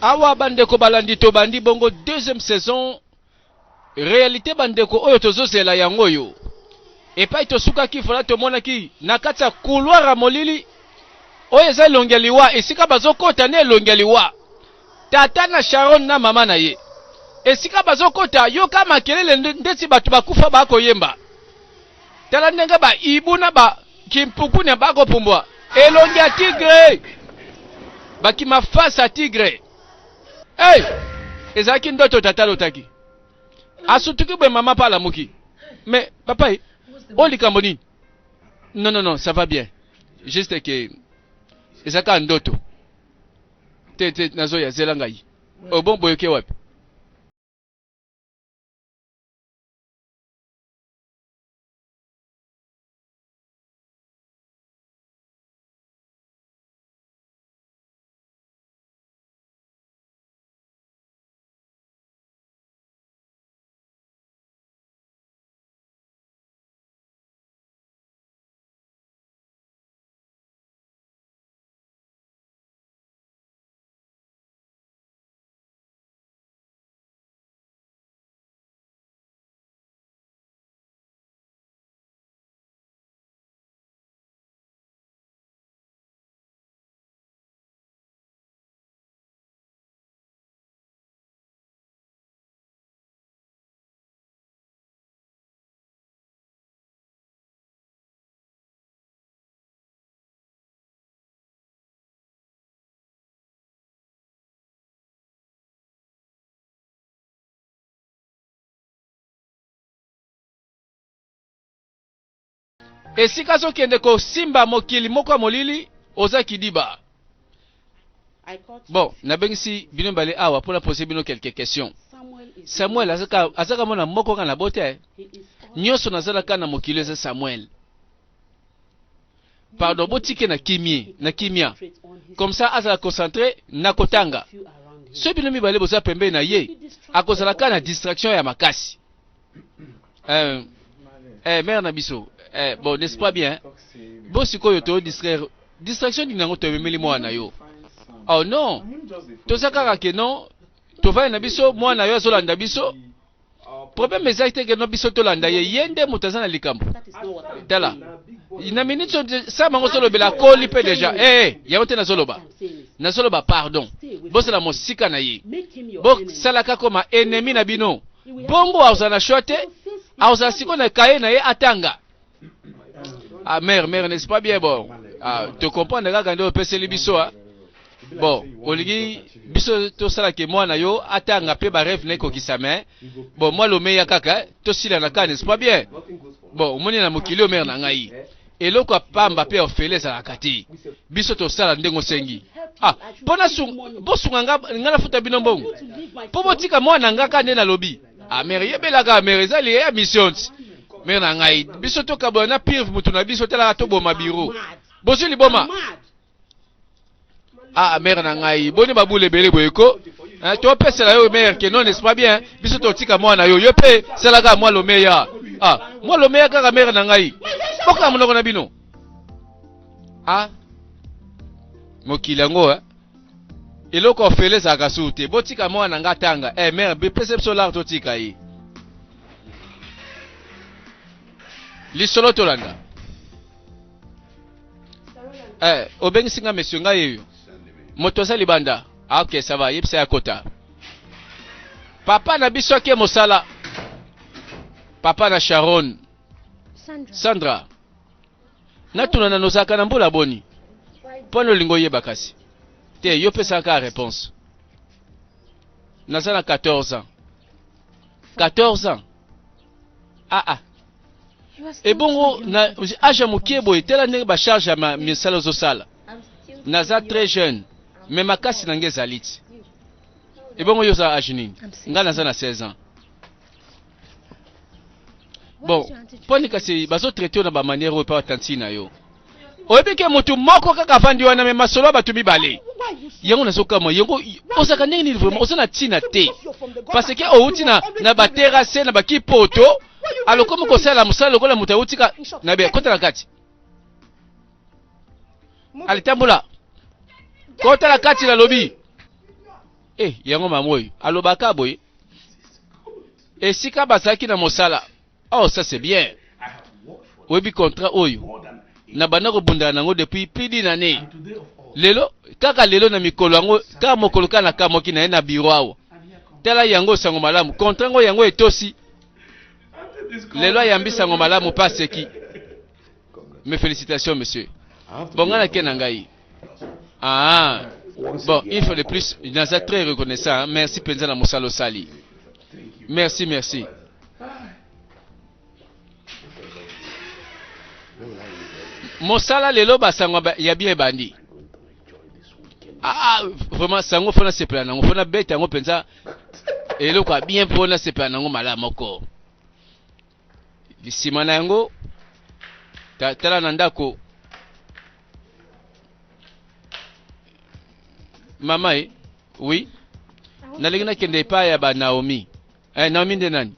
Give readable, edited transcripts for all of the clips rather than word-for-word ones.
Awa bandeko balandi to bandi bongo deuxième saison. Réalité bandeko oyo tozozela yango yo. Epai tosuka ki fola tomona ki nakati ya couloir ya molili oyo eza elongi ya liwa esika bazokota ne elongi ya liwa. Tata na Sharon na mama na ye. Esika bazokota yoka makelele ndeti bato bakufa bakoyemba. Tala ndenge ba ibuna ba kimpuku ne bakopumbwa. Elongi ya tigre. Bakima face à tigre. Hey! Ezaki ndoto tata lotaki. Asutuki bwe mama pala muki. Mais papa, oli kamboni. Non non non, ça va bien. Juste que ezaka ndoto. Te nazo ya zelangai. Obon boyoke wapi? Esika zokende ko simba mokili moko molili oza kidiba. Bon, nabengisi bino bale awa pour la poser bino quelques questions. Samuel azaka mona moko kana bote. Nyoso nazala kana mokili eza Samuel. Pardon, botike na kimia. Comme ça azala concentré na kotanga. Ce bino mibale boza pembe na ye. Akozala kana distraction ya makasi. Mère Nabiso. Bon, n'est-ce pas bien? Bon, si quoi yo distraire. Distraction di nango to memeli mwana yo. Oh non. To sakaka ke non. To va na biso mwana yo azolanda biso. Problème exacte ke no biso to landa ye yende mutazana likambo. Tala. Ina minute sa mango solo bela koli pe déjà. Yaote na zoloba. Na zoloba pardon. Bo c'est la mosika na ye. Bo salaka koma ennemi na bino. Bongo azana shote. Azana siko na kaye na ye atanga. Ah mère, n'est-ce pas bien bon? Ah, tu comprends nga quand on peut se libiso hein? Bon, oligi biso to sala ke moi na yo atanga pe ba rêve ne ko kisame. Bon, moi lo meya kaka to sila na ka n'est-ce pas bien? Bon, omoni na mokili o mère na ngai. Eloko pamba pe ofele za nakati. Biso to sala ndengo sengi. Ah, pona bosunga nga na futa bino mbongo. Po botika mwana nga ka nde na lobi. Ah mère yebelaka mère ezali ya mission. Mère na ngai biso to kabona pire mutu na biso tela to boma biro. Bozo li boma. Ah mère na ngai boni babule bele boyeko. To pesa la yo mère que non n'est-ce pas bien. Biso to tika mwana yo yo pe selaka moi lo meya. Ah, moi lo meya kaka mère na ngai. Boka monoko na bino. Ah. Mokili ngo eloko ofele za kasute. Botika mwana nga tanga. Mère be pesa biso la to tika yi. Lisolo tolanda. Obengisinga monsieur nga yeyo. Motoza libanda. Ah ok, ça va, yipsa ya kota. Papa na biso ke mosala. Papa na Sharon. Sandra. Natuna na nozaka na mbula boni. Pono lingo yeba kasi. Te yo pesa ka réponse. Nazana 14 ans. 14 ans. Ah. Et bon, na âge mokebo etela ndenge ba charge ya misala zo sala. Naza très jeune, mais makasi na ngeza liti. Et bon yo za âge nini? Nga naza na 16 ans. Bon, poni kasi bazo traiter na ba manière o pa tantina yo. Oyebike mutu moko kaka vandi wana me masolo batu mibale. Yango nazoka mo yango osaka ndenge ni vraiment osana tina te. Parce que outi na ba terrasse na ba kipoto. Alors comme ko sala musala ko la mutautika na be kota la kati. Alitambula. Kota la kati la lobby. yango mamoy alobaka boy esika basaki na mosala. Oh, ça c'est bien. Webi contrat oyo na bana ko bundana nango depuis plus d'une année. Lelo kaka lelo na mikolo yango ka mokolo kana ka moki na na biro awo. Tela yango sango malamu contrat ngo yango etosi. Lelo yambi sango malamu passe qui. Mes félicitations monsieur. Bon ngana kenangai. Ah. Bon, il faut de plus, il est très reconnaissant. Hein? Merci Penza na Mosalo Sali. Merci, merci. Mosala lelo basango ya bien bandi. Ah, vraiment sango fona se plana, ngo fona beta ngo Penza. Elo kwa bien pona se plana ngo mala moko. Bisimana yango tala nandako. Mama oui. Nalingina kende pa ya ba Naomi. Naomi nde nani?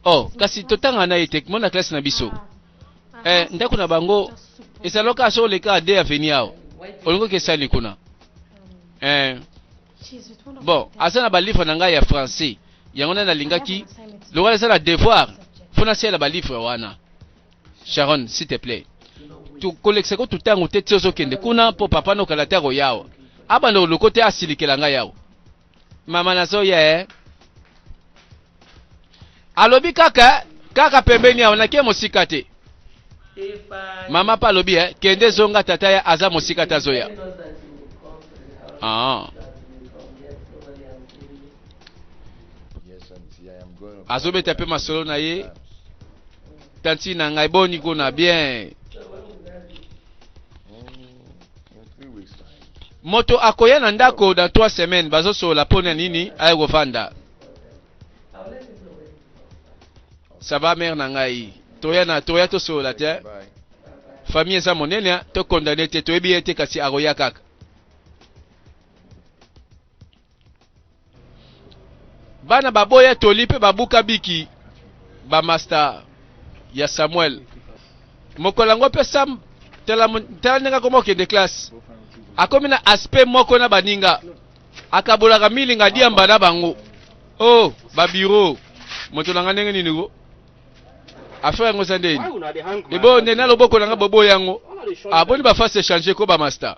Oh, kasi totanga na ite mona classe na biso. Ndako na bango esaloka so le ka de avenir ao. Olingo ke sali kuna. Bon, asana ba livre na ngai ya français. Yango na lingaki lokola sala devoir. Fona sala ba livre wana. Sharon, s'il te plaît. Tu collecte ko tutango tete zo kende kuna po papa no kala ta go yawo. Abando le côté asilikela nga yao. Mama nazo ye. Alobi kaka pembeni ya onake mosika te. Mama pa lobi kende zonga tata ya aza mosika ta zoya. Ah. Azobe tape masolo na ye. Tanti na ngai boni ko na bien. Moto akoya na ndako dans 3 semaines bazo so la pona nini ay govanda. Ça va mère na ngai. Toya to so la te. Famille za monene to condamné te to ebi ete kasi aroya kaka. Bana baboya toli pe babuka biki ba master ya Samuel. Mokolango pe sam tela nga komo ke de classe. Akomi na aspect moko na baninga akabolaka milinga diamba na bango. Oh babiro moto nanga ndenge nini go affaire ngo sandeni ebo nena loboko nanga bobo yango aboni ba face changer ko ba master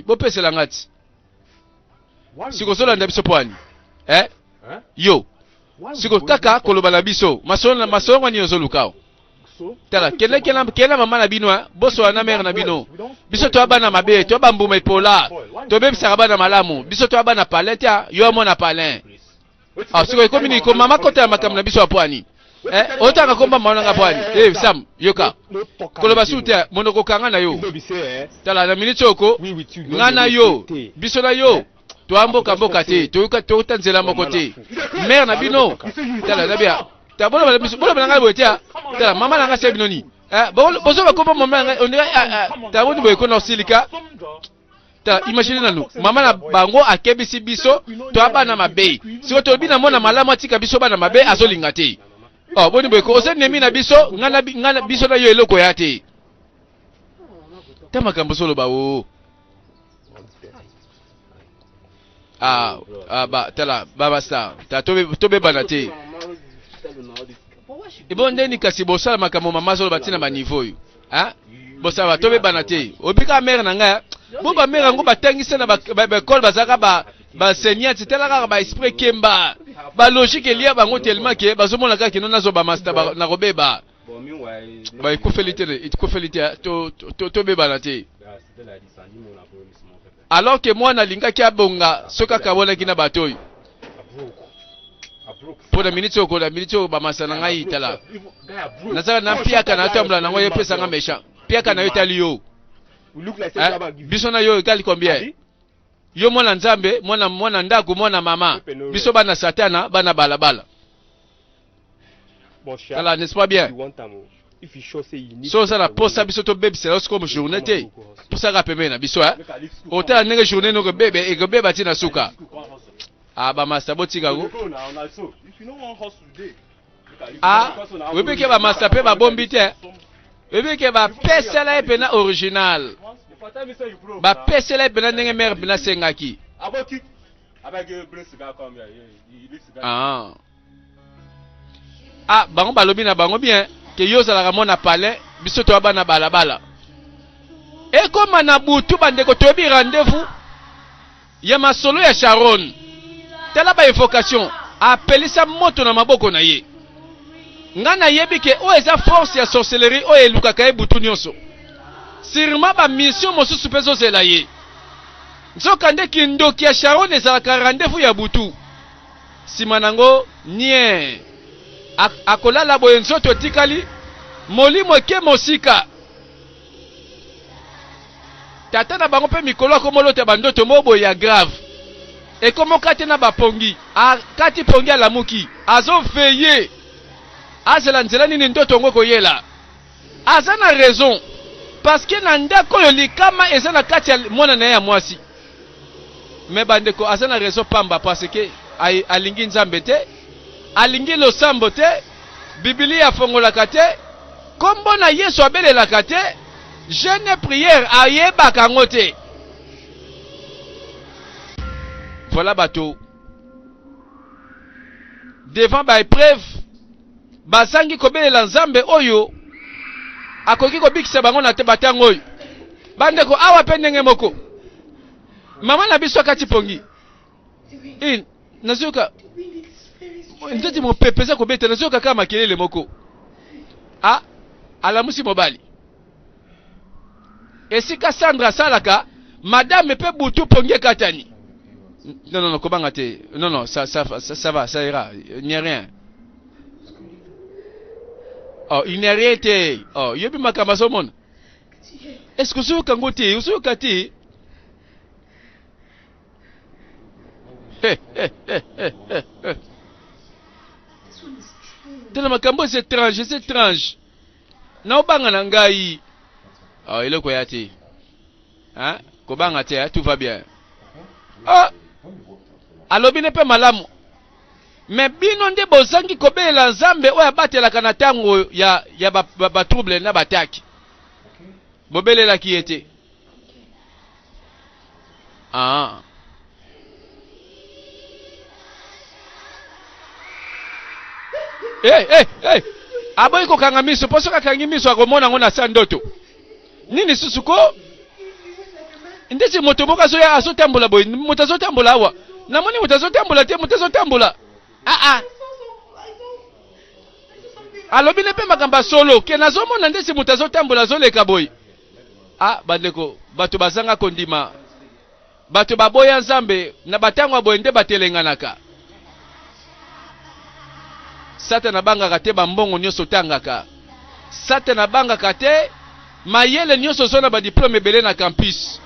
bo pesela ngati siko sola ndabiso pwani yo siko kaka koloba na biso masonga ni ozolukao tala kela mama na bino boso na mère na bino biso to abana mabe to bambuma ipola to bebisa bana malamu biso to abana palette yo mona palin siko ikomi ko mama kota makam na biso apwani otanga komba maona ngapwani sam yoka koloba sute monoko kanga na yo tala na minute oko ngana yo biso na yo to amboka mboka te to tanzela moko te mère na bino tala na bia tabolo bala ngai boetia tala mama nanga se binoni bozo ba komba mama ngai on taboni boye ko na silika ta imagine nanu mama na bango akebisi biso to abana mabe siko to bina mona malama tika biso bana mabe azolinga te boni boye ko ose nemi na biso ngana biso na yo eloko ya te tama kambo solo ba o ba tala baba star ta tobe bana te bon ndeni kasi bosala makambo mama solo batina ba niveau yo bosala tobe bana te obika mère na nga bo ba mère ngo batangisa na ba école bazaka ba seigneur titela kaka ba esprit kemba ba logique liya bango tellement que bazomona kaka kino nazo ba master na robeba ba ikofelite to be bana te alors que moi na linga ki abonga soka kabona kina batoy pour la minute ba masana ngai tala nazaka na piaka na tambla na ngoye pesa nga méchant piaka na yo tali yo biso na yo egali combien yo mwana nzambe mwana ndako mwana mama biso bana satana bana balabala tala n'est-ce pas bien so ça la posa biso to bebe c'est comme journée te pour ça rappeler na biso autant nenge journée no bebe e go beba tina suka ba master botika go webeke ba master pe ba bombi te webeke ba pesela e pena original ba pesela e pena ndenge mère bina sengaki Ah, bango balobi na bango bien que yozala ramona palais biso to bana balabala. Et comme na butu bandeko tobi rendez-vous ya masolo ya Sharon. Tela ba invocation apelisa moto na maboko na ye. Ngana yebi ke o eza force ya sorcellerie o eluka ka butu nyonso. Sûrement ba mission mosusu peso zela ye. Nzoka nde kindoki ya Sharon ezalaka rendez-vous ya butu. Simanango nie akolala boye nzoto tikali molimo ke mosika. Tata na bango pe mikolo akomolote bandoto mobo ya grave. Et comment kati na bapongi a kati pongi ala muki azo veiller azela nzela nini ndoto ngo koyela azana raison parce que na ndako yo likama ezana kati ya mwana na ya mwasi me bandeko azana raison pamba parce que alingi nzambe te alingi losambo te Biblia fongolaka te kombo na Yesu abelelaka te jeune prière ayebaka ngo te. Voilà bateau. Devant ba épreuve, basangi kobelela nzambe oyo akoki kobikisa bango na te batango oyo. Bandeko awa pe ndenge moko. Mama na biso kati pongi. Nazoka. Ndeti mo pepeza kobeta nazoka kama makelele moko. Ah, alamusi mobali. Esika Sandra salaka, madame pe butu pongi katani. Non, comment t'es? Non, ça va, ça ira. Il n'y a rien. Oh, il n'y a rien. Oh, il y a plus ma camasomon. Est-ce que c'est kangote? Ou c'est kati? Tellement kambo c'est étrange. Na obanga na ngai. Oh, il est quoi yati? Hein? Kobanga te, tout va bien. Ah! Alobi ne pe malamu. Mais bino nde bozangi kobelela nzambe oyo abatelaka na tango ya ba trouble na bataki. Bobelela ki ete. Ah. Hey. Aboyi ko kanga miso, poso ka kangi miso akomona ngona sandoto. Nini susuko? Ndesi moto boka soya azotambola boy, moto azotambola awa. Namoni moto azotambola te, moto azotambola. Alobi ne pe makamba solo, ke nazomona ndesi moto azotambola zoleka boy. Ah, bandeko, bato bazanga kondima. Bato baboya nzambe na batangwa boy nde batelenganaka. Satana bangaka te bambongo nyonso tangaka. Satana bangaka te mayele nyonso zona ba diplôme ebele na campus.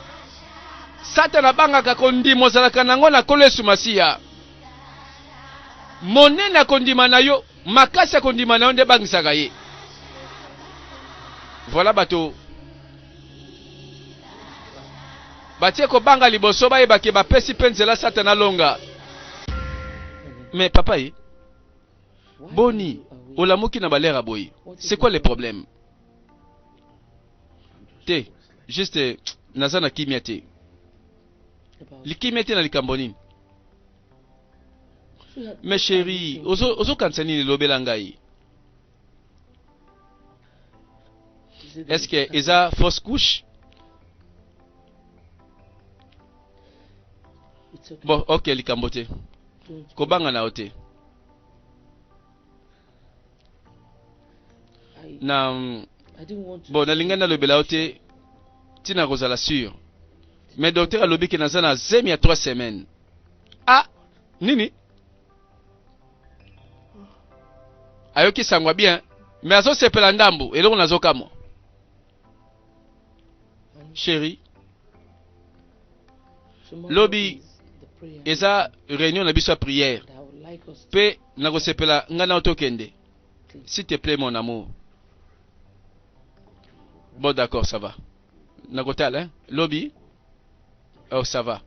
Satana bangaka kondimo zalaka nango na kolesu masia. Monena kondima na yo, makasi kondima na yo nde bangisaka ye. Voilà bato. Batie ko banga liboso ba yebake ba pesi penzela Satana longa. Mais papa yi Boni, olamuki na balera boy. C'est quoi le problème? Te, juste nazana kimia te. Likimia te na likamboni. Mais chérie, ozo kansani lobela ngai. Est-ce que eza fausse couche? Bon, ok, likambote. Kobanga na ote. Na bon, nalinga na lobela ote. Tina kozala sûr. Mais docteur a lobi ki nazana zemi ya 3 semaines. Ah, nini? Ayoki sangwa bien. Mais azo sepela ndambu. Eloko nazoka mo. Chérie. Lobi. Eza réunion na biso prière. Pe nako sepela ngana otokende. S'il te plaît mon amour. Bon d'accord, ça va. Nakotal, hein? Lobby? Oh, ça va.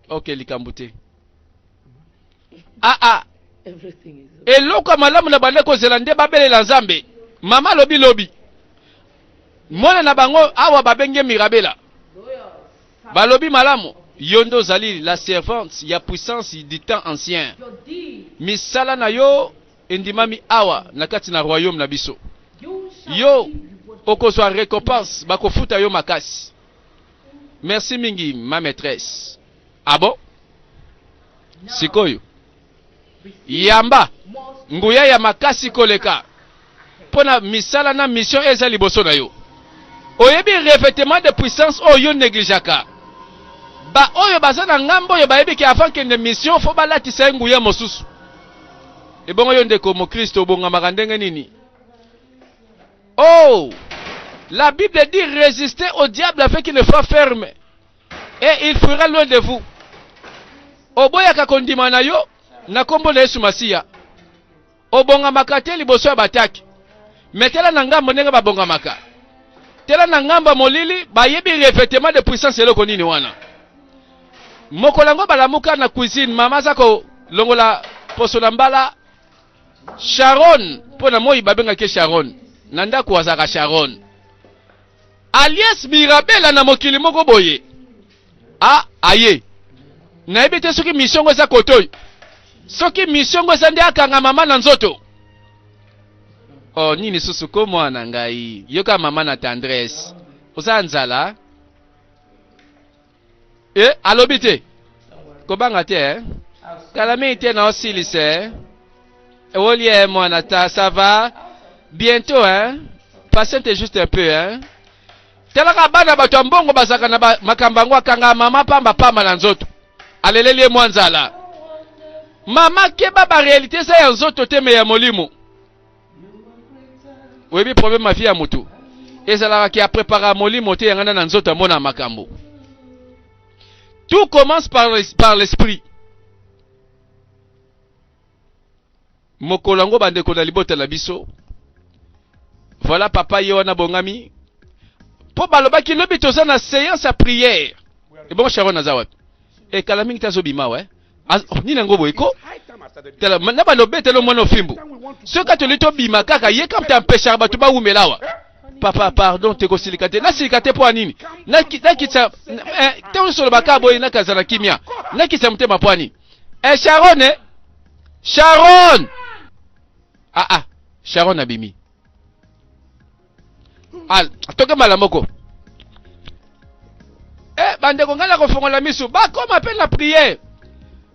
Ok, likambute. Et l'autre malamu na bande ko zelande babele la nzambe. Mama lobi. Mona na bango awa babenge mirabela. Balobi malamu. yondo zali la servante ya puissance du temps ancien. Misala na yo endimami awa na kati na royaume na biso. Yo okozwa récompense bakofuta yo makasi. Merci mingi ma maîtresse. Ah bon? Sikoyo. Yamba nguya ya makasi koleka. Pona misala na mission eza liboso na yo. Oyebi revêtement de puissance oyo négligaka. Ba oyo bazana ngambo yo bayebi ki avant que de mission fo balatisa nguya mosusu. Ebongo yo ndeko mo Kristo bonga makandenge nini? Oh! La Bible dit résistez au diable avec une foi ferme et il fuira loin de vous. Oboya kakondima na yo na kombo na Yesu Masiya. Obonga makate liboso ya bataki. Metela na ngambo ndenge babonga maka. Tela na ngambo molili bayebi revêtement de puissance eloko nini wana. Mokolango balamuka na cuisine mama zako longola poso na mbala Sharon pona moi babenga ke Sharon. Nanda kuwazaka Sharon. Alias Mirabela na mokili moko boye. Ah, aye. Na ebite soki mission eza kotoy. Soki mission eza ndi akanga mama na nzoto. Oh, nini susu ko mwana ngai. Yoka mama na tendresse. Oza nzala. Alobite. Kobanga te, Kalami te na osilise. Olie mwana ta, ça va? Bientôt, Patiente juste un peu, Telaka bana bato ambongo basaka na makambango akanga mama pamba pamba na nzoto. Alelele mwanzala. Mama keba ba réalité sa ya nzoto te me ya molimo. Webi problème ma vie ya mutu. Ezala ki a préparé molimo te yangana na nzoto mona makambo. Tout commence par l'esprit. Mokolango bandeko na libota la biso. Voilà papa yona bongami. Po baloba ki lobi toza na séance à prière. Et bon Sharon Nazawat. Et Kalami tazobima ni nango boyko. Tela na balobe telo mwana fimbu. Ce katolito bima kaka ye kam t'empêcher ba tuba umelawa. Papa pardon te kosilikate. Na silikate po anini. Na kitsa te solo baka boy na kazana kimia. Na kitsa mtema po anini. Sharon Sharon. Sharon abimi. Toke malamoko. Bande kongala kofongola misu. Comme appelle la prière.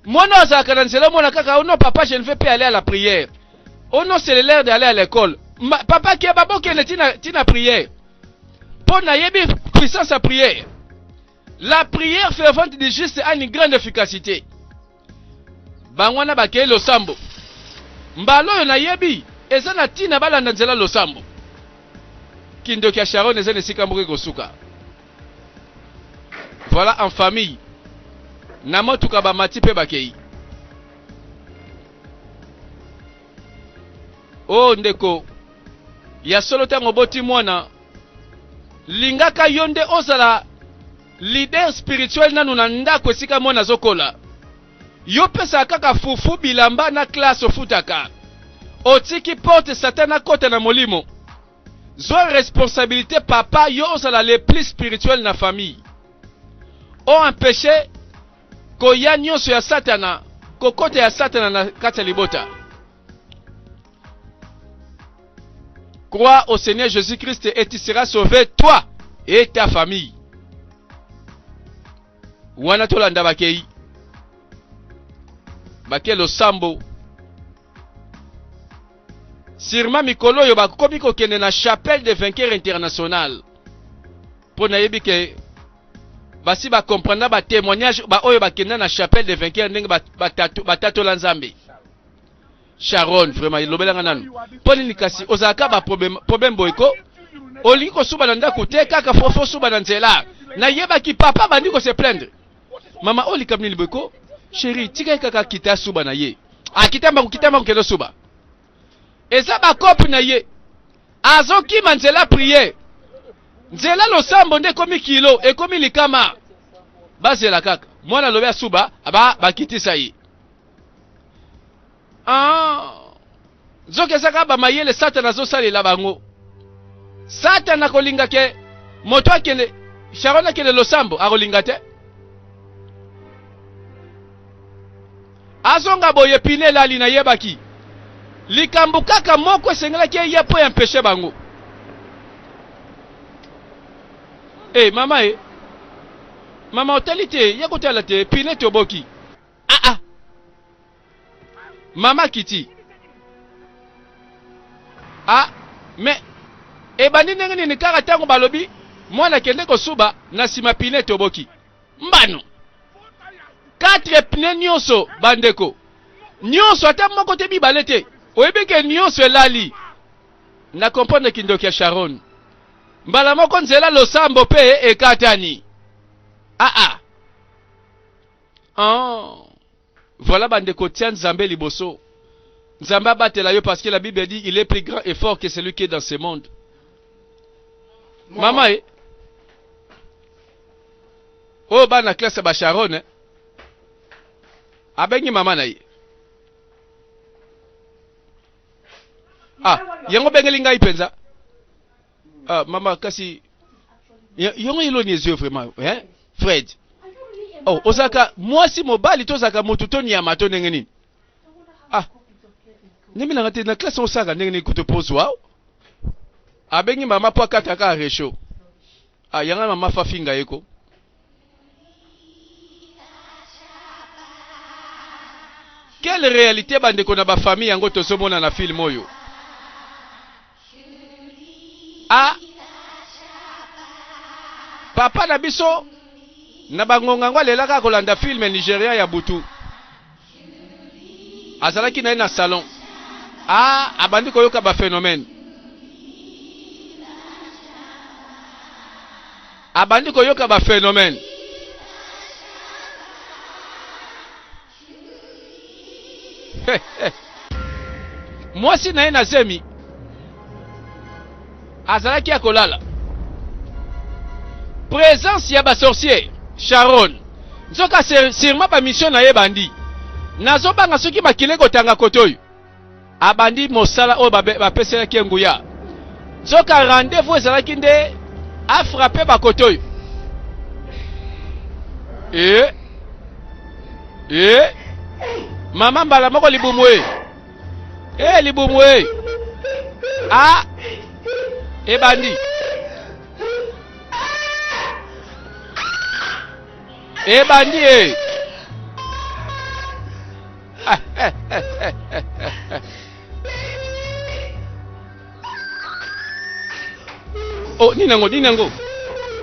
Moi non, ça kananzela mona kaka. Oh non, papa, je ne veux pas aller à la prière. Oh non, c'est l'heure d'aller à l'école. Papa qui est babo qui est tina prière. Pour nayebi puissance à prière. La prière fervente du juste a une grande efficacité. Bangwana bakeye lo sambo. Mbalo yo nayebi. Eza na tina bala nanzela lo sambo. Kindo kia Sharon eza nesika mboke kosuka. Voilà en famille. Namotuka ba mati pe bakei. Oh ndeko. Ya solo tango boti mwana. Lingaka yonde ozala leader spirituel nanu na ndako esika mwana zokola. Yo pesa kaka fufu bilamba na classe ofutaka. Otiki porte satana kote na molimo. Zwa responsabilité papa yo ozala le plus spirituel na famille. O empêché koya nyonso ya satana kokote ya satana na kati ya libota. Crois au Seigneur Jésus-Christ et tu seras sauvé toi et ta famille. Wana tolanda bakei. Bakelo sambo. Sirma mikolo yo bakomi kokende na chapelle de vainqueur international. Pour na yebi ke basi ba comprendre ba témoignage ba oyo bakenda na chapelle de vainqueur ndenge batato la Nzambe. Sharon vraiment ilobelanga nanu. Poni nikasi ozaka ba problème boyko. Olingi ko suba na ndako te kaka fofo suba na nzela. Na yeba ki papa bandi ko se plaindre. Mama oli kamni boyko. Chérie, tika kaka kita suba na ye. Kitamba kendo suba. Eza ba kopi na ye. Azoki manzela prier. Nzela lo sambo nde komi kilo e komi likama. Bazela kaka. Mwana lobe suba bakitisa ye. Zoke saka ba mayele satana zo salela bango. Satana kolinga ke moto akele Sharon akele lo sambo akolinga te. azonga boye pine lali na yebaki likambo kaka moko esengelaki ye po empêcher bango. Mama mama otalite ya kotala te pine toboki. Mama kiti. Mais ebandi ndenge nini kaka tango balobi mwana kende kosuba na sima pine toboki. Mbano 4 pine nyonso bandeko. Nyonso ata moko te bibale te. Oyebike nyonso elali. Na comprendre kindoki ya Sharon. Mbala moko nzela losambo pe ekatani. Voilà bandeko tient Nzambe liboso. Nzambe batela yo parce que la Bible dit il est plus grand et fort que celui qui est dans ce monde. Maman oh bana classe ba Sharon abengi mama na ye. Yango bengeli ngai penza. Mama kasi yango iloni yeux vraiment Fred. Ozaka mwasi mobali tozaka motutoni ya mato ndenge nini? Nimi na ngate na classe osaka ndenge nini kutopozo wao? Abengi mama po akataka resho. Yanga mama fafinga yeko. Quelle réalité bandeko na ba famille yango tozomona na film oyo? Papa na biso na bangonga ngwa lelaka kolanda film Nigeria ya butu. Azalaki na salon. Abandi koyoka ba phénomène. Abandi koyoka ba phénomène. Mwasi na ye na zemi azalaki ya kolala. Présence ya ba sorcier Sharon nzoka sûrement ba mission na ye bandi nazo banga soki makile kotanga kotoyo abandi mosala o ba peselaki nguya nzoka rendez-vous ezalaki nde a frapper ba kotoyo mama mbala moko libumwe libumwe ebandi ebandi ninango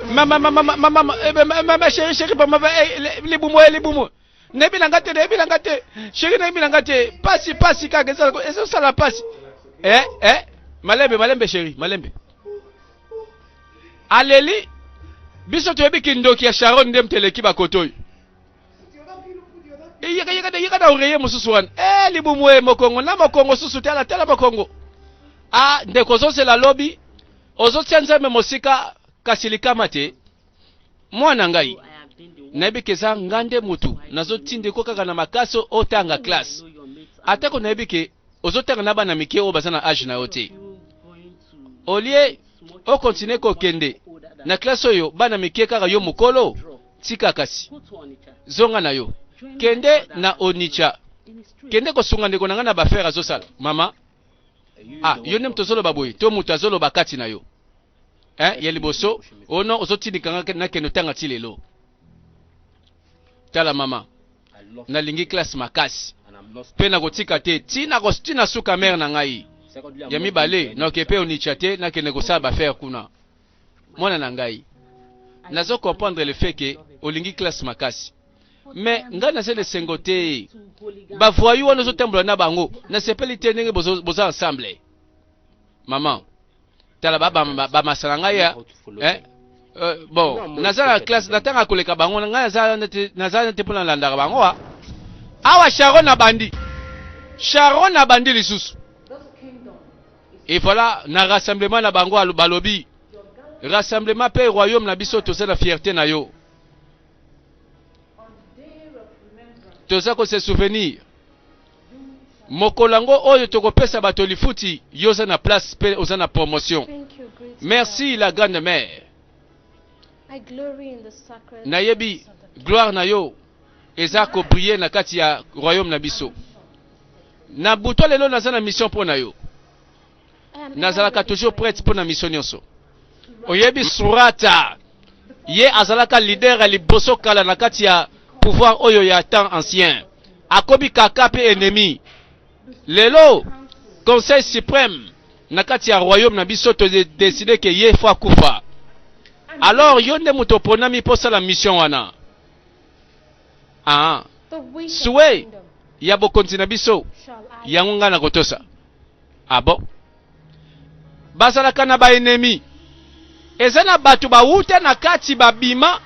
mama chéri mama libumwe nebilanga te chéri nebilanga te pasi kaka eso sala pasi malembe chéri malembe aleli biso toyebi kindoki ya Sharon ndem teleki bakotoyo yeka na ureye mususu wana libumwe mokongo na mokongo susu tela mokongo ndeko zosela lobi ozotia Nzambe mosika kasilikama te mwana ngai nayebi keza ngande mutu nazotindeko kaka na makaso otanga classe atako nayebi ke ozotanga na bana mike o bazana age na yo te olie o continue kokende na classe oyo bana mike kaka yo mukolo tika kasi zonga na yo kende na Onitsha kende kosunga ndeko nanga na bafere azosala mama yo nem tozolo baboy to mutu azolo bakati na yo ya liboso ono ozotindika na kendo tanga tilelo tala mama na lingi classe makasi pe na kotika te tina suka mère na ngai ya mibale na okepe Onitsha te na kende kosala bafere kuna mwana na ngai nazo comprendre le fait que olingi classe makasi mais nga na sele sengote ba voyou wana zotambola na bango na sepeli te ndenge boza ensemble maman tala ba masala ngaya bon nazala classe natanga koleka bango nga nazala te pona landaka bango awa Sharon na bandi lisusu et voilà na rassemblement na bango balobi rassemblement pe royaume na biso toza na fierté na yo toza ko se souvenir mokolango oyo tokopesa bato lifuti yoza na place pe oza na promotion. Merci la grande mère. Nayebi gloire na yo eza ko briller na kati ya royaume na biso. Na buto lelo naza na mission pour na yo. Nazalaka toujours prête pour na mission nyonso. Oyebi Surata ye azalaka leader ya liboso kala na kati ya pouvoir oyo ya temps ancien. Akobi kaka pe ennemi. Lelo conseil suprême na kati ya royaume na biso to décider que ye faut kufa. Alors yo nde muto ponami posa la mission wana. Ah. Souhait ya bokonzi na biso yango nga na kotosa. Ah bon? Bazalaka na ba ennemi. Eza na batu ba wuta na kati babima.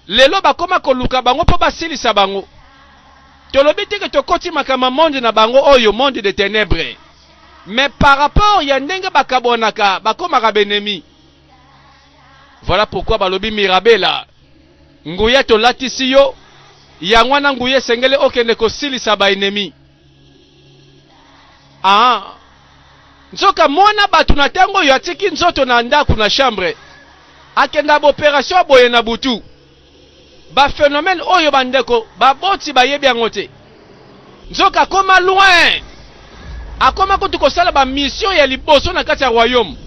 Lelo bakoma koluka bango po basilisa bango. Tolobi teke tokoti makama monde na bango oyo monde de ténèbres. Mais par rapport ya ndenge bakabonaka bakoma ka benemi. Voilà pourquoi balobi Mirabela. Nguya to latisi yo. Yango na nguye sengele okende kosilisa ba ennemi. Ah. Nzoka mwana batu na tango yo atiki nzoto na ndaku na chambre. Akenda opération boye na butu. Ba phénomène oyo bandeko ba boti ba yebi yango te. Nzoka koma loin. Akoma kutu kosala ba mission ya liboso na kati ya royaume.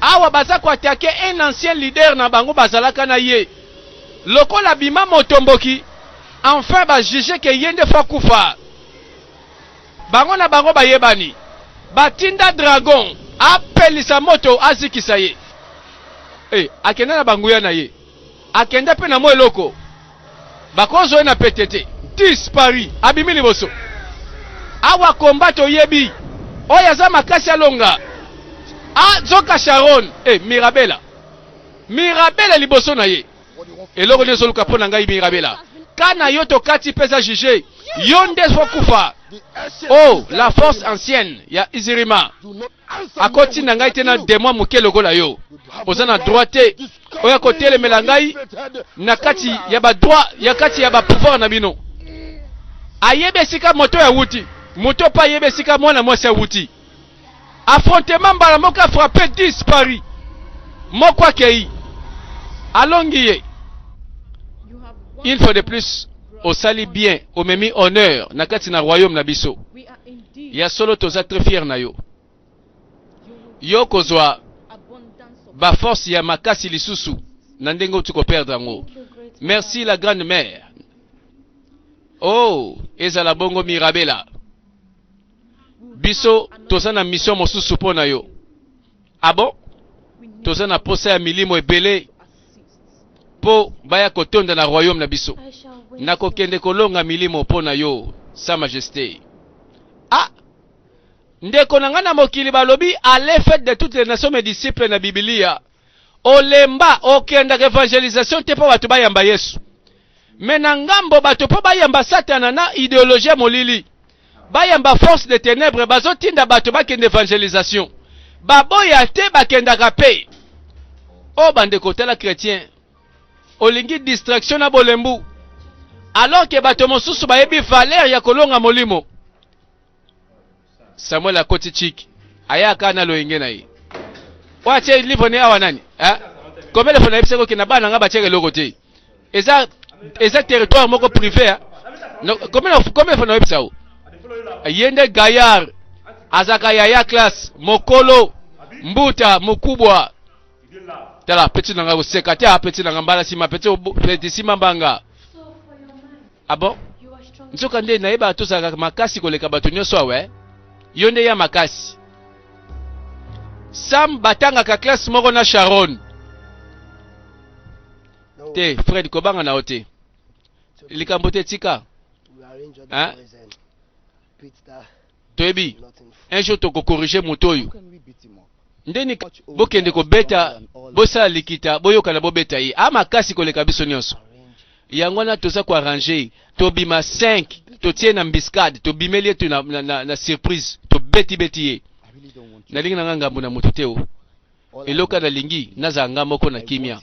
Awa baza ko attaquer un ancien leader na bango bazalaka na ye. Lokola bima motomboki. Enfin ba juger que yende fa kufa. Bango na bango ba yebani. Batinda dragon apelisa moto azikisa ye. Akenda na banguya na ye. Akenda pe na mo eloko. Bakozo na petete. Dispari. Abimi liboso. Awa kombato yebi. Oya za makasi alonga. Zoka Sharon. Mirabela. Mirabela liboso na ye. Eloko nyo soluka pona ngai Mirabela. Kana yoto kati pesa juger. Yonde fo kufa. Oh, la force ancienne ya Izirima. Akoti na ngai tena démon muke lokola yo. Ozana droite. Oya kotele melangai na kati ya ba droit ya kati ya ba pouvoir na bino. Ayebe sika moto ya wuti. Moto pa yebe sika mwana mwasi ya wuti. Affrontement mbala moka frappé dispari. Mokwa kei. Alongiye. Une fois de plus, au sali bien, au memi honneur, na kati na royaume na biso. Ya solo toza très fier na yo. Yo kozwa ba force ya makasi lisusu na ndenge utuko perdre ngo. Merci la grande mère. Oh, ezala bongo Mirabela. Biso toza na mission mosusu pona yo. Ah bon? Toza na posa ya milimo ebele po baya kotonda na royaume na biso. Na kokende kolonga milimo pona yo, sa majesté. Ah! Ndeko na ngana mokili balobi à l'effet de toutes les nations mes disciples na Biblia. Olemba okenda évangélisation te po batu bayamba Yesu. Mena ngambo batu po bayamba Satana na idéologie molili. Bayamba force de ténèbres bazotinda batu bakende évangélisation. Baboya te bakenda kapé. O bandeko tela chrétien. Olingi distraction na bolembu. Alors que bato mosusu bayebi valeur ya kolonga molimo. Samuel akoti chiki. Ayaka na loenge na ye. Wache livre ne awa nani? Comme le fona yebiseko ke na bana nga bacheke loko te. Eza territoire moko privé. No, comme le fona yebisa o. Yende Gaillard. Azaka ya classe mokolo mbuta mukubwa. Tala petit nanga useka te petit nanga mbala sima petit sima mbanga. Ah bon? Nzoka nde na yeba atosaka makasi koleka bato nyonso awe. Yonde ya makasi. Sam batanga ka classe moko na Sharon. Te Fred kobanga na ote. Likambo te tika. Hein? Toyebi. Un jour toko corriger motoyo. Ndeni bokende ko beta bosa likita boyoka na bobeta yi. Ama kasi koleka biso nyonso. Yango na toza ko arranger. Tobima 5. Totie na mbiscade. Tobimeli tu na surprise. To beti ye. Nalingi na ngambo na mutu te o. Eloka na lingi naza ngamoko na kimia.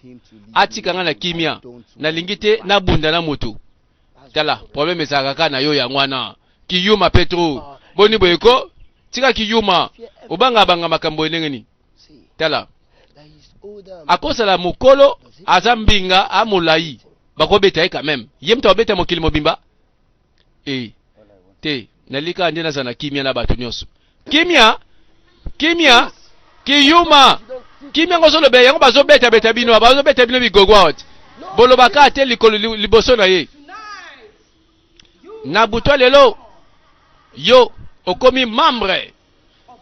Atika nga na kimia. Na lingi te na bunda na mutu. Tala problème ezaka na yo ya ngwana. Kiyuma Petro. Boni boyeko. Tika kiyuma. Obanga banga makambo enengeni. Tala. Akosa la mukolo azambinga amulai. bakobeta ye quand même yem to beta mokili mobimba te nalika ande na zana kimia na batu nyonso kimia kiyuma kimia ngozo lobe yango bazo beta bino bazo beta bino bigogwa ot bolobaka te likolo liboso na ye na butwa lelo yo okomi membre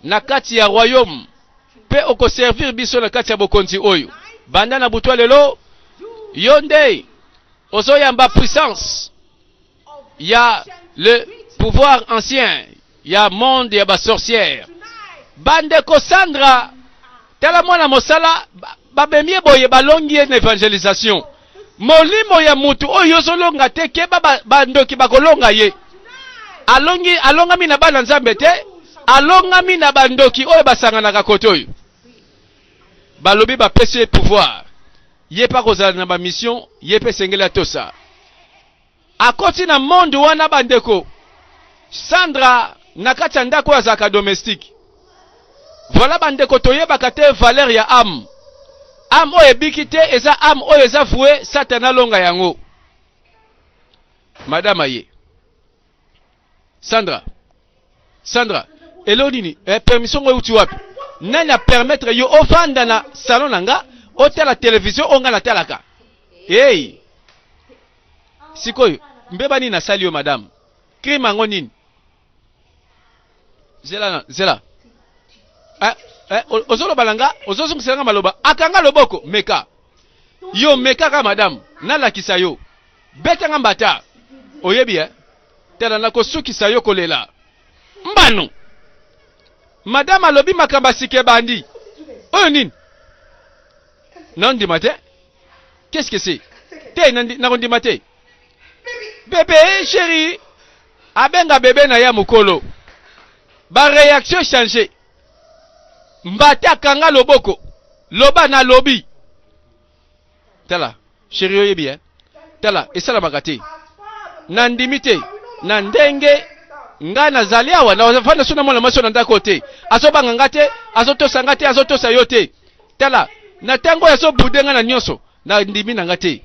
na kati ya royaume pe oko servir biso na kati ya bokonzi oyo banda na butwa lelo yo nde ozoyamba puissance ya le pouvoir ancien ya monde ya ba sorcière bande ko Sandra tala mwana mosala babemie boye balongi na evangelisation molimo ya mutu oyo zolonga te ke bandoki bakolonga ye alongami na bana nzambe te alongami na bandoki oyo basanganaka kote oyo balobi bapesi pouvoir ye pa kozala na ba mission ye pe sengela tosa akoti na monde wana bandeko Sandra na kati ya ndako ya zaka domestique voilà bandeko toyebaka te valeur ya âme oyo ebiki te eza âme oyo eza voué satana longa yango madame aye Sandra elo nini permission ngo uti wapi nani a permettre yo ovanda na salon nanga otala télévision onga na talaka sikoyo mbeba nini nasali yo madame crime ngo nini zela ozolo balanga ozozungisa maloba akanga loboko meka yo meka ka madame nalakisa yo betanga mbata oyebi tela na kosukisa yo kolela mbano madame alobi makamba sike bandi oyo nini nandima te qu'est-ce que c'est te nakondima te bébé chéri abenga bébé na ya mukolo ba réaction changer mbata kanga loboko loba na lobi tala chéri oyebi tala esala makate nandimi te na ndenge nga nazali awa na fanda sona mwana maso na ndako te azobanga ngate azotosa ngate azotosa yo te tala na tango yaso budenga na nyonso na ndimi na ngate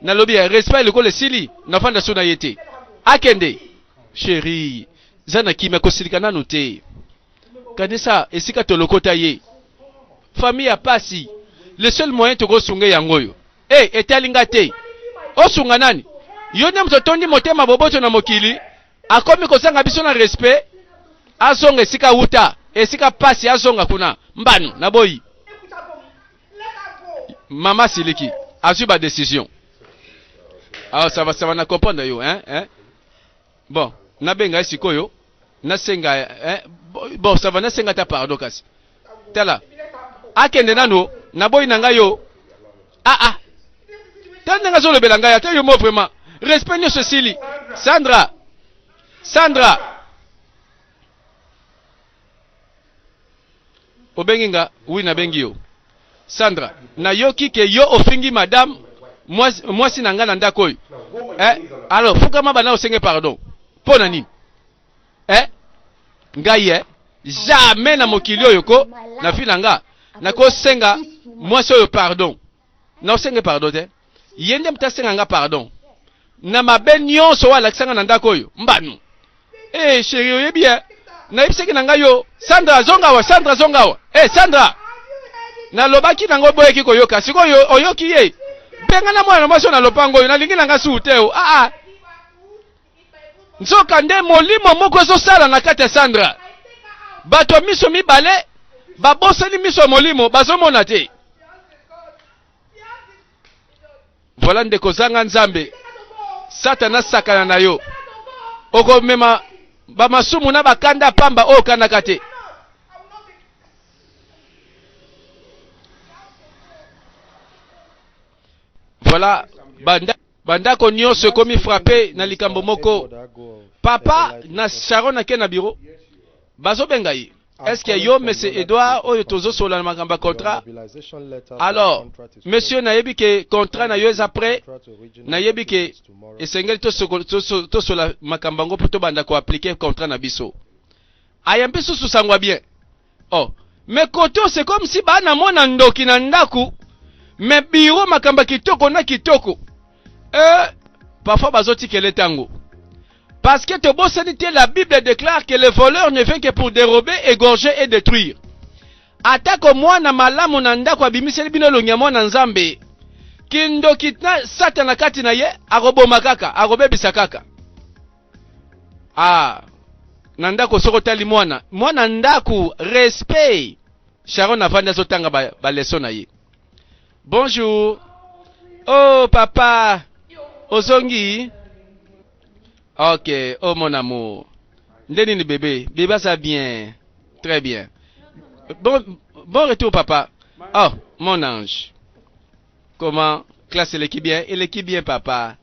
na lobi ya respect lekole sili na fanda sona yete akende chéri zana kime kosilika nanu te kanisa esika tolokota ye famille ya pasi le seul moyen toko sunge yangoyo etalinga te osunga nani yo nyamso tondi motema boboto na mokili akomi kozanga biso na respect azonga esika uta esika pasi azonga kuna mbanu na boyi mama siliki azui ba décision ça va na comprendre yo bon na benga sikoyo na senga bon ça va na senga ta pardon kasi tala akende nano na boyi nanga yo tanda nga zolo belanga ya te yo mo vraiment respect nyo Cecily Sandra obenginga oui na bengi yo Sandra na yoki ke yo ofingi madame mwasi na nga na ndako oyo alors fukama bana osenge pardon pona nini ngai jamais na mokili oyo ko na fila nga na ko senga mwasi oyo pardon na osenge pardon te yende mtasenga nga pardon na mabe nyonso wala kisanga na ndako oyo mbanu chéri oyebi na yebiseki na ngai yo Sandra zongawa Sandra na lobaki nango boyeki koyoka sikoyo oyoki ye benga na mwana mwasi na lopango oyo nalingi nanga su te nzoka nde molimo moko ezosala na kati ya Sandra bato miso mibale babosani miso molimo bazomona te voilà ndeko zanga nzambe satana sakana na yo okomema bamasumu na bakanda pamba oyo kanaka te voilà bandako nyonso ekomi frappé na likambo moko papa na Sharon ake na bureau bazobenga ye est-ce que yo monsieur Edouard oyo tozosola na makambo ya contrat alors monsieur nayebi ke contrat na yo eza prêt nayebi ke esengeli tosola makambo yango mpo tobanda koaplike contrat na biso ayambi susu sangwa bien mais koto c'est comme si bana mona ndoki na ndaku mais biro makambo kitoko na kitoko parfois bazoti kele tango. Parce que la Bible déclare que le voleur ne vient que pour dérober, égorger et détruire. Atako mwana malamu na ndako abimiseli bino lonyamo na nzambe. Kindo kitna satana kati na ye akoboma kaka, akobebisa kaka. Na ndako soko tali mwana ndako respect. Sharon avanda zotanga ba leçon na ye. Bonjour. Oh papa. Ozongi. Ok, oh mon amour. Ndeni bébé. Bébé ça bien. Très bien. Bon retour papa. Oh, mon ange. Comment? Classe l'équipe bien? Et l'équipe bien papa.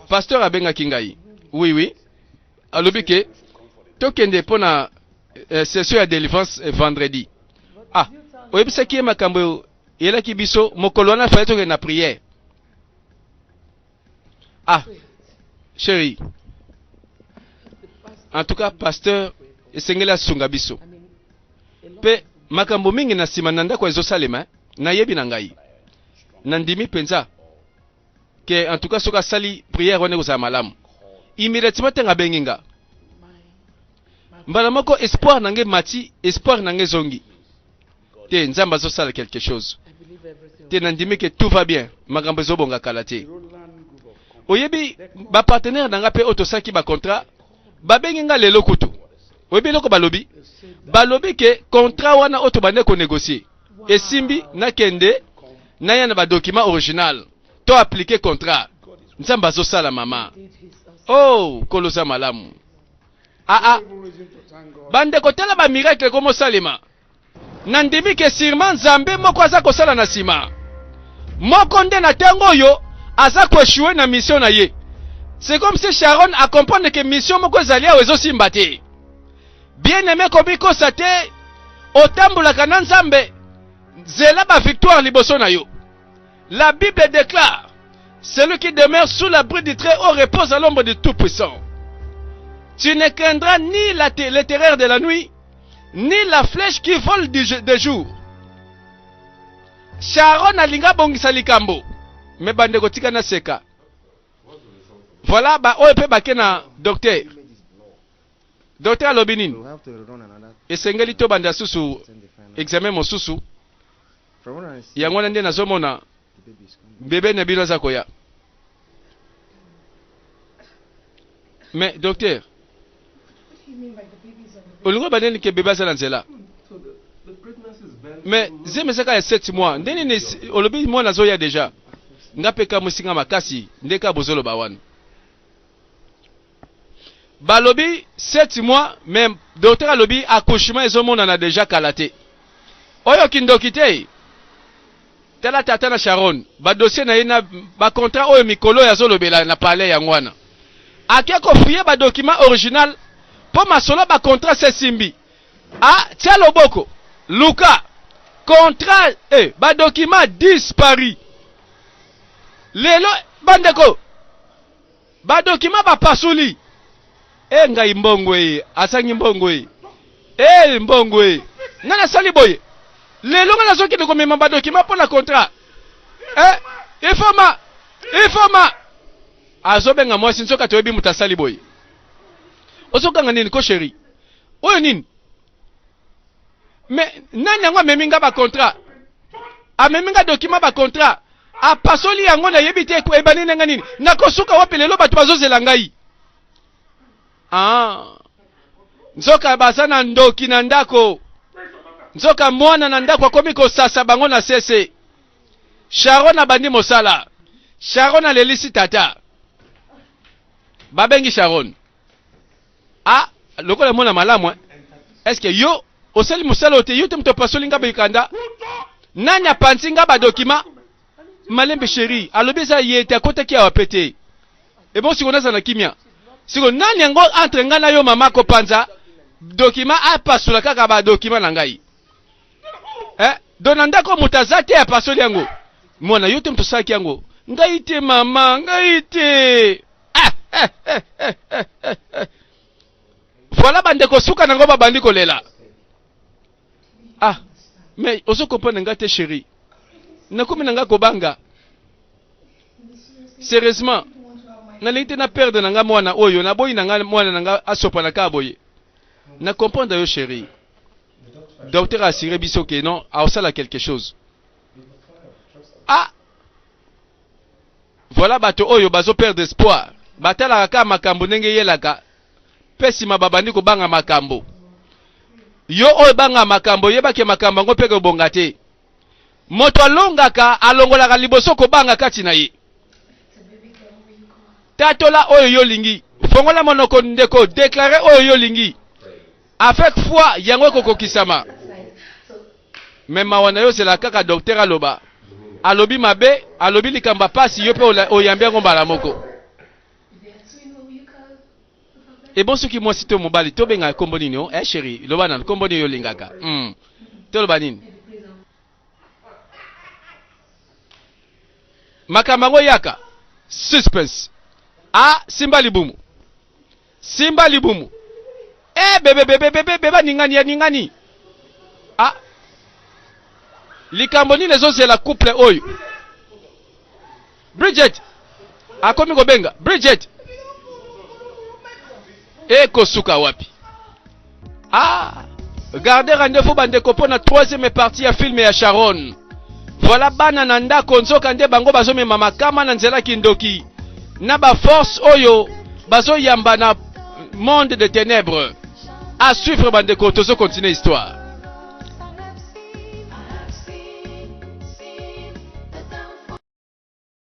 Pasteur Abenga Kingai. Oui. Alobike. Tokende pona session ya délivrance vendredi. Oyebisa ki makambo yela kibiso mokolo na fa toke na prière. Chérie. En tout cas, pasteur, esengela sunga biso. Pe makambo mingi na sima nanda kwa ezosalema na yebi na ngai. Nandimi penza ke en tout cas soka sali prière wane ko sa malamu. Immédiatement tenga benginga. Mbala moko espoir nange mati, espoir nange zongi. Te nzamba zo sala quelque chose. Te nandimi que tout va bien. Makambo zo bonga kalate. Oyebi ba partenaire nanga pe otosaki ba contrat ba benginga lelo kutu. Oyebi loko balobi. Balobi ke contrat wana oto bande ko négocier. Esimbi na kende na yana ba document original. To appliquer contrat. Nzamba zo sala mama. Oh, kolosa malamu. Bande kotela ba miracle komo salima. Nandimi ke sirman Nzambe moko aza kosala na sima. Moko nde na tengo yo aza koshue na mission na ye. C'est comme si Sharon a comprendre que mission moko zali a wezo simbate. Bien aimé kobiko sate otambula kana Nzambe zela ba victoire liboso na yo. La Bible déclare celui qui demeure sous l'abri du Très-Haut repose à l'ombre du Tout-Puissant. Tu ne craindras ni les terreurs de la nuit, ni la flèche qui vole de jour. Sharon alinga bongisa likambo. Me bande kotika na seka. Voilà ba ope bakena docteur. Docteur Alobinin. Esengeli to banda susu examen mosusu. Yango nde nazomona bébé ne bino za koya. Mais docteur, olingo baneni ke bébé za nzela. Mais zeme seka ya 7 mois. Ndeni ne olobi mo nazo ya déjà. Ngapeka musinga makasi ndeka bozolo bawana. Balobi 7 mois même docteur alobi accouchement ezomona na déjà kalaté. Oyo kindokite. Tela tata na Sharon, ba dossier na ina ba contrat oyo mikolo ya zolobela na palais ya ngwana. Akeko fiye ba document original po masolo ba contrat se simbi. Tia loboko. Luka contrat ba document disparu. Lelo bandeko ba document ba pasuli. Ngai mbongwe asangi mbongwe. Mbongwe. Nana sali boye. Lelo nga nazoki de komema ba document pour la contrat. Ifoma. Azobenga mwasi nsoka toyebi mutasali boye. Osokanga nini ko chéri? Oyo nini? Mais nani yango meminga ba contrat? Ameminga document ba contrat. Pasoli yango na yebite ko ebani nanga nini? Nakosuka wapi lelo batu bazozela ngai. Nzoka basana ndoki na ndako. Nzoka mwana na ndako akomi kosasa bango na sese. Sharon abandi mosala. Sharon alelisi tata. Babengi Sharon. Lokola mona malamu. Est-ce que yo oseli mosala ote yo te mto pasoli nga bekanda? Nani apanzi nga ba document? Malembe chéri, alobi za yete akota ki awapete. Et bon siko naza na kimia. Siko nani yango entre nga na yo mama ko panza document pasula kaka ba document na ngai. Donanda ko mutazate ya pasoli yango. Mwana yote mtusaki yango. Ngaite mama, ngaite. Voilà bandeko suka nango babandi kolela. Mais oso comprendre ngate chéri. Nakomi nanga kobanga. sérieusement nalingi na perdre nanga mwana oyo na boyi nanga mwana nanga asopa na kaboye na comprendre yo chérie. Docteur a assuré biso que non a osala quelque chose. Ah, voilà bato oyo bazo perdre espoir. Batala ka makambo ndenge yelaka. Pesi mababandi ko banga makambo. Yo oyo banga makambo yeba ke makambo ngo peke bongate. Moto alongaka alongolaka liboso ko banga kati na ye. Tatola oyo yo lingi. Fongola monoko ndeko déclarer oyo yo lingi. Avec foi yango kokokisama. Mais mawana yo c'est la kaka docteur aloba. Alobi mabe, alobi likamba pasi yo pe oyambia ngombala moko. Et bon, ce qui moi cité au mobile, to benga komboni no, chérie, loba na komboni yo lingaka. To loba nini? Makamango yaka. Suspense. Ah, Simba Libumu. Simba Libumu. Beba ningani. Ah. Likamboni les autres c'est la couple oyo. Bridget. Akomi ko benga. Bridget. Kosuka wapi. Ah, gardez rendez-vous bandeko pona 3e partie ya film ya Sharon. Voilà bana nanda konzo kande bango bazo me mama kama na nzela kindoki. Na ba force oyo bazo yamba na monde de ténèbres. À suivre bandeko tozo continuer histoire.